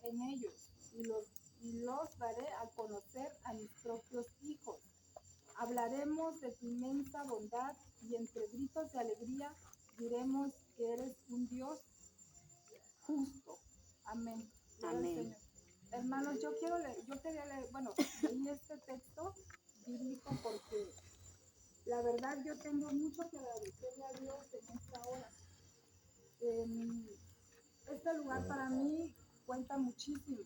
en ellos y los daré a conocer a mis propios hijos. Hablaremos de tu inmensa bondad y entre gritos de alegría diremos que eres un Dios justo. Amén. Amén. Hermanos, yo quería leer, bueno, leí este texto bíblico porque la verdad yo tengo mucho que agradecerle a Dios en esta hora. Este lugar para mí cuenta muchísimo,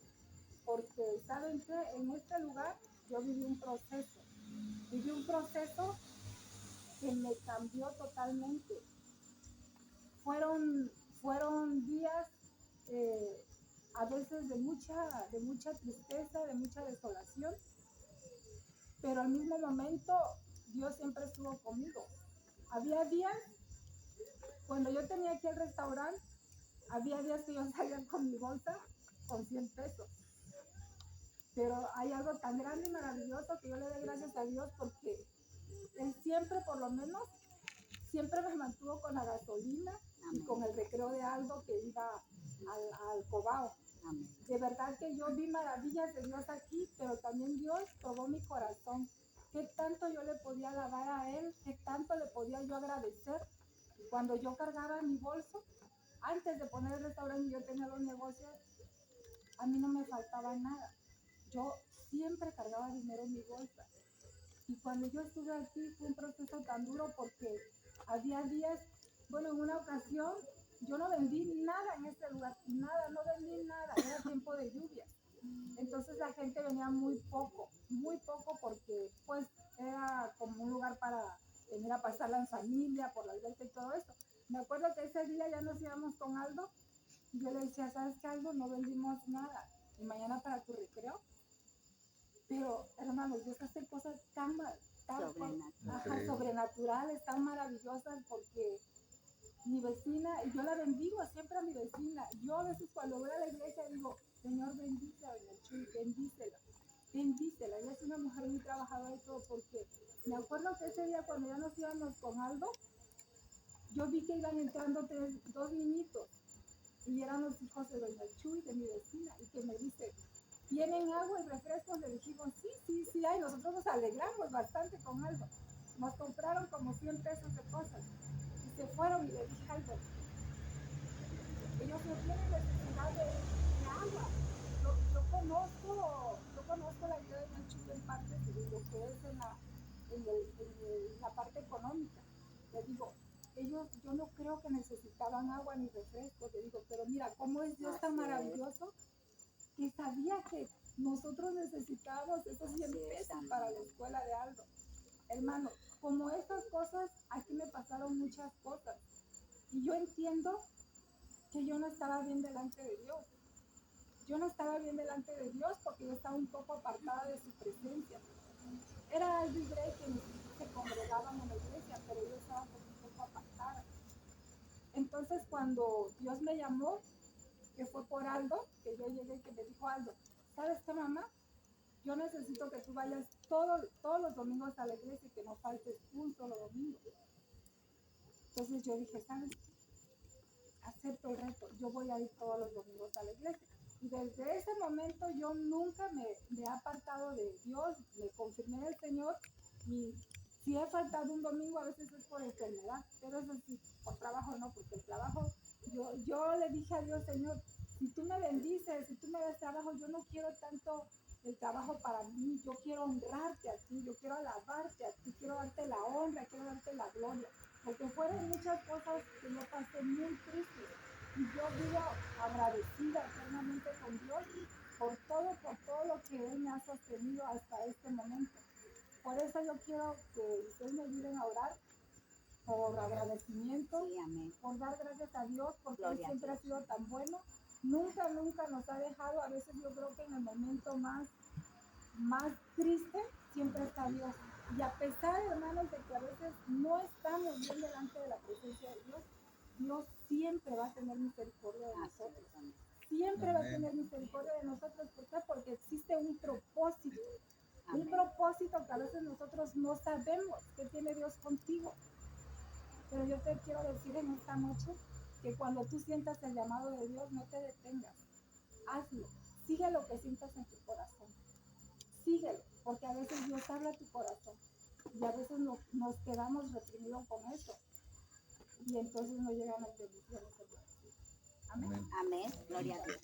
porque saben que en este lugar yo viví un proceso que me cambió totalmente. Fueron días a veces de mucha tristeza, de mucha desolación, pero al mismo momento Dios siempre estuvo conmigo. Había días, cuando yo tenía que ir al restaurante, había días que yo salía con mi bolsa con 100 pesos. Pero hay algo tan grande y maravilloso que yo le doy gracias a Dios porque Él siempre, por lo menos, siempre me mantuvo con la gasolina. Amén. Y con el recreo de Aldo que iba al Cobao. Amén. De verdad que yo vi maravillas de Dios aquí, pero también Dios probó mi corazón. Qué tanto yo le podía alabar a Él, qué tanto le podía yo agradecer. Cuando yo cargaba mi bolso, antes de poner el restaurante y yo tenía los negocios, a mí no me faltaba nada. Yo siempre cargaba dinero en mi bolsa. Y cuando yo estuve aquí fue un proceso tan duro porque había días, bueno, en una ocasión yo no vendí nada en este lugar, nada, no vendí nada, era tiempo de lluvias. Entonces la gente venía muy poco porque pues era como un lugar para venir a pasarla en familia, por la alberca y todo eso. Me acuerdo que ese día ya nos íbamos con Aldo y yo le decía, ¿sabes qué, Aldo? No vendimos nada. Y mañana para tu recreo. Pero, hermanos, Dios hace cosas tan sobrenaturales, tan maravillosas, porque mi vecina, y yo la bendigo siempre a mi vecina. Yo a veces cuando voy a la iglesia digo, Señor, bendice a doña Chuy, bendícela. Ella es una mujer muy trabajadora y todo, porque me acuerdo que ese día cuando ya nos íbamos con Aldo, yo vi que iban entrando dos niñitos, y eran los hijos de doña Chuy, de mi vecina, y que me dice, ¿tienen agua y refrescos? Le dijimos, sí hay. Nosotros nos alegramos bastante con Aldo. Nos compraron como 100 pesos de cosas y se fueron. Y le dije a Aldo, ellos no tienen necesidad de agua. Yo conozco la vida de doña Chuy en parte de lo que es en la parte económica. Le digo, yo no creo que necesitaban agua ni refrescos. Le digo, pero mira, cómo es Dios tan maravilloso, que sabía que nosotros necesitábamos esos 100 pesos para la escuela de Aldo. Hermano, como estas cosas, aquí me pasaron muchas cosas. Y yo entiendo que yo no estaba bien delante de Dios. Yo no estaba bien delante de Dios porque yo estaba un poco apartada de su presencia. Era Aldo y Grey quienes se congregaban en la iglesia, pero yo estaba un poco apartada. Entonces, cuando Dios me llamó, que fue por Aldo, que yo llegué y que me dijo Aldo, ¿sabes qué, mamá? Yo necesito que tú vayas todos los domingos a la iglesia y que no faltes un solo domingo. Entonces yo dije, ¿sabes? Acepto el reto, yo voy a ir todos los domingos a la iglesia. Y desde ese momento yo nunca me he apartado de Dios, me confirmé en el Señor, y si he faltado un domingo a veces es por enfermedad, pero eso sí, por trabajo no, porque el trabajo, yo le dije a Dios, Señor, si tú me bendices, si tú me das trabajo, yo no quiero tanto el trabajo para mí, yo quiero honrarte a ti, yo quiero alabarte a ti, quiero darte la honra, quiero darte la gloria, porque fueron muchas cosas que yo pasé muy tristes y yo vivo agradecida eternamente con Dios por todo lo que Él me ha sostenido hasta este momento. Por eso yo quiero que ustedes me ayuden a orar por agradecimiento, sí, por dar gracias a Dios, porque Él siempre ha sido tan bueno. Nunca nos ha dejado. A veces yo creo que en el momento más triste siempre está Dios. Y a pesar, hermanos, de que a veces no estamos bien delante de la presencia de Dios, Dios siempre va a tener misericordia de nosotros. Siempre va a tener misericordia de nosotros. ¿Por qué? Porque existe un propósito. Un propósito que a veces nosotros no sabemos que tiene Dios contigo. Pero yo te quiero decir en esta noche que cuando tú sientas el llamado de Dios, no te detengas. Hazlo. sigue lo que sientas en tu corazón, síguelo, porque a veces Dios habla a tu corazón y a veces nos quedamos reprimidos con eso y entonces no llegan las bendiciones. Amén. Amén. Gloria a Dios.